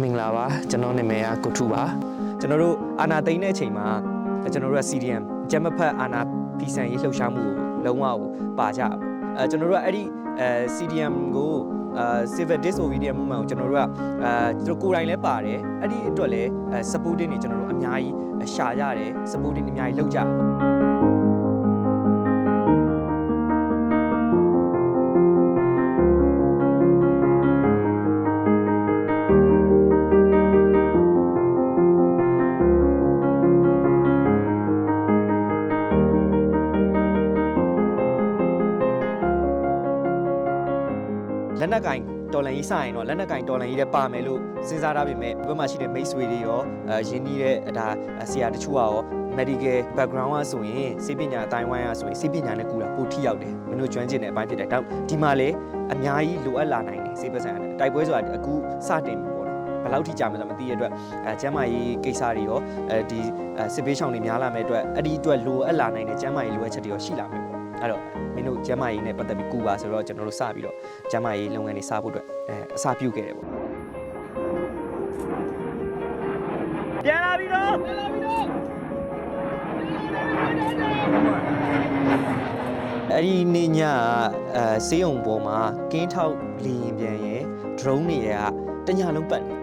မင်္ဂလာပါကျွန်တော်နာမည်ကကိုထူပါကျွန်တော်တို့အာနာသိန်းတဲ့အချိန်မှာကျွန်တော်တို့က CDM ဂျမဖတ်အာနာဖီဆန်ရေးလှုပ်ရှားမှုကိုလုံးဝကိုပါကြပါကျွန်တော်တို့ကအဲ့ဒီCDM ကိုCivil Disobedience Movement ကိုကျွန်တော်တို့ကသူတို့ကိုယ်တိုင်လည်းပါတယ်အဲ့ဒီအတွက်လည်း supporting တွေကျွန်တော်တို့အများကြီးရှာရတယ် supporting အများကြီးလုပ်ကြလက်နက်ကင်တော်လန်ရေးစရင်တော့လက်နက်ကင်တော်လန်ရေးတဲ့ပါမယ်လို့စဉ်းစားထားပေမဲ့ဒီဘက်မှာရှိတဲ့မိတ်ဆွေတွေရောရင်းနှီးတဲ့ဒါဆရာတချို့ရော medical background ကဆိုရင်စိတ်ပညာအတိုင်းဝိုင်းကဆိုရင်စိတ်ပညာနဲ့ကူတာပိုထိရောက်တယ်မင်းတို့ကျွမ်းကျင်တဲ့အပိုင်းဖြစ်တယ်ဒါဒီမှာလေအများကြီးလိုအပ်လာနိုင်တယ်စိတ်ပတ်ဆိုင်ရတယ်တိုက်ပွဲဆိုတာအခုစတင်ပြီပေါ့နော်ဘယ်လောက်ထိကြာမလဲမသိရတဲ့အတွက်ကျမ်းမာရေးကိစ္စတွေရောဒီစစ်ပေးချောင်းတွေများလာမဲ့အတွက်အဲ့ဒီအတွက်လိုအပ်လာနိုင်တဲ့ကျမ်းမာရေးလိုအပ်ချက်တွေရောရှိလာမယ်ပေါ့အဲ့တော့မင်းတို့ကျမ်းမာရေးနဲ့ပတ်သက်ပြီးကူပါဆိုတော့ကျွန်တော်တို့စပြီးတော့ကျမ်းမာရေးလုပ်ငန်းတွေစဖို့အတွက်အစပြုခဲ့တယ်ပေါ့ပြန်လာပြီတော့အဲ့ဒီနေ့ညဆေးရုံပေါ်မှာကင်းထောက်လီရင်ပြန်ရဲ့ drone တွေကတညလုံးပတ်နေ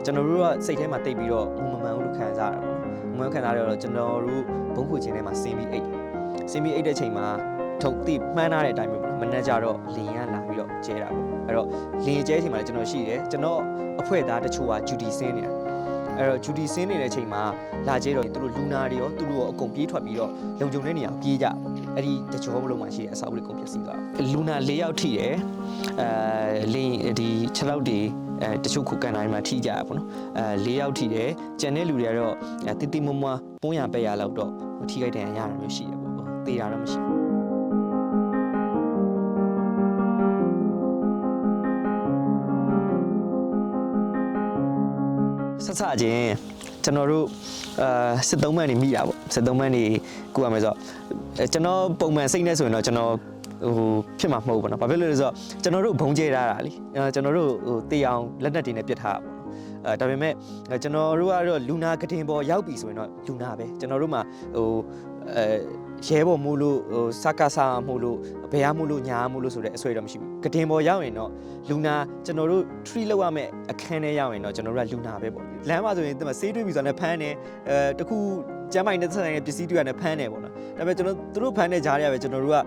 ကျွန်တော်တို့ကစိတ်ထဲမှာတိတ်ပြီးတော့မမှန်ဘူးလို့ခံစားရတာပေါ့မမှန်ခံစားရတော့ကျွန်တော်တို့ဘုံခုချင်းထဲမှာဆင်းပြီးအိတ်တဲ့အချိန်မှာထုတ်တိမှန်းထားတဲ့အတိုင်းပဲပေါ့မနေ့ကျတော့လင်ရလာပြီးတော့ကျဲတာပေါ့အဲ့တော့လင်ကျဲအချိန်မှာလည်းကျွန်တော်ရှိတယ်ကျွန်တော်အဖွဲ့သားတချို့က duty ဆင်းနေတာအဲ့တော့ duty ဆင်းနေတဲ့အချိန်မှာလာကျဲတော့သူတို့လူနာတွေရောသူတို့ရောအကုန်ပြေးထွက်ပြီးတော့လုံခြုံတဲ့နေရာပြေးကြအဲ့ဒီတကြောမလုံးမှာရှိတဲ့အဆောက်အဦတွေကုန်ပျက်စီးသွားလူနာ၄ယောက်ထိတယ်လင်ဒီ6လောက်တွေတချို့ခုကန်တိုင်းမှာထိကြရပေါ့နော်၄ယောက်ထိတယ်ကြံတဲ့လူတွေကတော့တိတိမွမွပုံးရပက်ရလောက်တော့ထိခိုက်တဲ့ရတာမျိုးရှိတယ်ပေါ့သေတာတော့မရှိဘူးဆက်စချင်းကျွန်တော်တို့စစ်သုံးမှန်နေမိတာပေါ့စစ်သုံးမှန်နေကူရမယ်ဆိုတော့ကျွန်တော်ပုံမှန်စိတ်နဲ့ဆိုရင်တော့ကျွန်တော်ဖြစ်မှာမဟုတ်ဘူးနော်ဘာဖြစ်လို့လဲဆိုတော့ကျွန်တော်တို့ဘုံကျဲထားတာလीကျွန်တော်တို့တေးအောင်လက်နက်တွေနဲ့ပစ်ထားတာပေါ့နော်ဒါပေမဲ့ကျွန်တော်တို့ကတော့လူနာကတင်ပေါ်ရောက်ပြီဆိုရင်တော့လူနာပဲကျွန်တော်တို့မှာရဲဘော်မို့လို့စကားစားမို့လို့ဘယ်ရမို့လို့ညာမို့လို့ဆိုတဲ့အဆွဲတော့မရှိဘူးကတင်ပေါ်ရောက်ရင်တော့လူနာကျွန်တော်တို့ treat လုပ်ရမယ့်အခန်းထဲရောက်ရင်တော့ကျွန်တော်တို့ကလူနာပဲပေါ့လမ်းမှာဆိုရင်ဒီမှာဆေးတွေးပြီးဆိုတော့ဖမ်းတယ်တခုကျမ်းမိုင်နဲ့သက်ဆိုင်တဲ့ပစ္စည်းတွေနဲ့ဖမ်းတယ်ပေါ့နော်ဒါပေမဲ့ကျွန်တော်တို့ဖမ်းတဲ့ကြားရပဲကျွန်တော်တို့က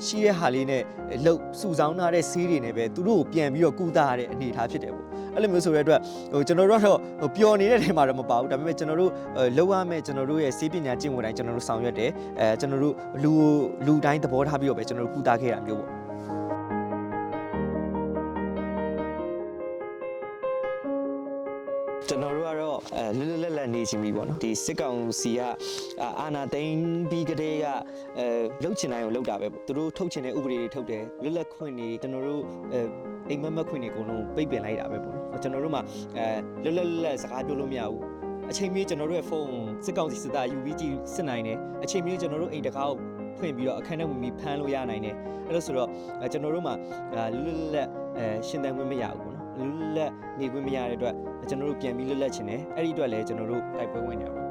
ရှိတဲ့ဟာလေးနဲ့လှုပ်စုဆောင်းထားတဲ့ဆေးတွေနဲ့ပဲသူတို့ကိုပြန်ပြီးတော့ကုသရတဲ့အနေအထားဖြစ်တယ်ပေါ့အဲ့လိုမျိုးဆိုတဲ့အတွက်ကျွန်တော်တို့ကတော့ပျော်နေတဲ့နေရာမှာတော့မပါဘူးဒါပေမဲ့ကျွန်တော်တို့လောက်ရမယ့်ကျွန်တော်တို့ရဲ့ဆေးပညာကျင့်ဝတ်တိုင်းကျွန်တော်တို့ဆောင်ရွက်တယ်ကျွန်တော်တို့လူတိုင်းသဘောထားပြီးတော့ပဲကျွန်တော်တို့ကုသခဲ့တာမျိုးပေါ့ကျွန်တော်တို့ကတော့လွတ်လပ်နေချင်းပြီပေါ့နော်ဒီစစ်ကောင်စီကအာဏာသိမ်းပြီးကတည်းကလှုပ်ချင်တိုင်းကိုလှုပ်တာပဲပေါ့သူတို့ထုတ်ချင်တဲ့ဥပဒေတွေထုတ်တယ်လွတ်လပ်ခွင့်တွေကျွန်တော်တို့အိမ်မက်ခွင့်တွေအကုန်လုံးပိတ်ပင်လိုက်တာပဲပေါ့နော်ကျွန်တော်တို့မှာလွတ်လပ်စကားပြောလို့မရဘူးအချိန်မီကျွန်တော်တို့ရဲ့ဖုန်းစစ်ကောင်စီစစ်သားယူပြီးကြည့်စစ်နိုင်တယ်အချိန်မီကျွန်တော်တို့အိမ်တကားကိုဖွင့်ပြီးတော့အခန်းထဲဝင်ပြီးဖမ်းလို့ရနိုင်တယ်အဲ့လိုဆိုတော့ကျွန်တော်တို့မှာလွတ်လပ်ရှင်သန်ခွင့်မရဘူးပေါ့နော်လွတ်လပ်နေခွင့်မရတဲ့အတွက်ကျွန်တော်တို့ပြန်ပြီးလွတ်လပ်ချင်တယ်အဲ့ဒီအတွက်လည်းကျွန်တော်တို့တိုက်ပွဲဝင်နေပါ